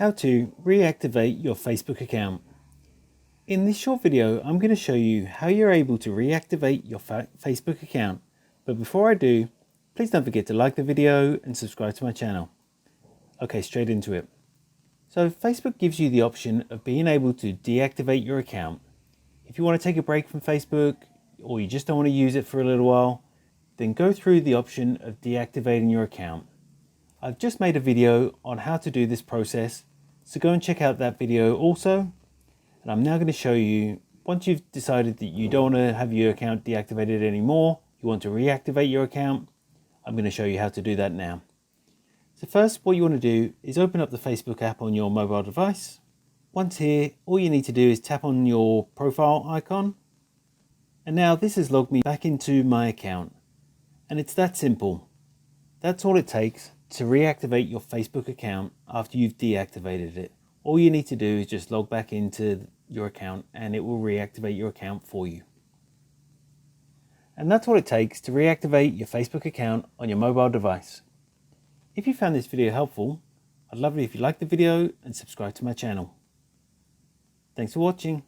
How to reactivate your Facebook account. In this short video, I'm going to show you how you're able to reactivate your Facebook account. But before I do, please don't forget to like the video and subscribe to my channel. Okay, straight into it. So Facebook gives you the option of being able to deactivate your account. If you want to take a break from Facebook or you just don't want to use it for a little while, then go through the option of deactivating your account. I've just made a video on how to do this process, so go and check out that video also. And I'm now going to show you, once you've decided that you don't want to have your account deactivated anymore, you want to reactivate your account, I'm going to show you how to do that now. So first, what you want to do is open up the Facebook app on your mobile device. Once here, all you need to do is tap on your profile icon. And now this has logged me back into my account. And it's that simple. That's all it takes to reactivate your Facebook account after you've deactivated it. All you need to do is just log back into your account and it will reactivate your account for you. And that's all it takes to reactivate your Facebook account on your mobile device. If you found this video helpful, I'd love it if you liked the video and subscribe to my channel. Thanks for watching.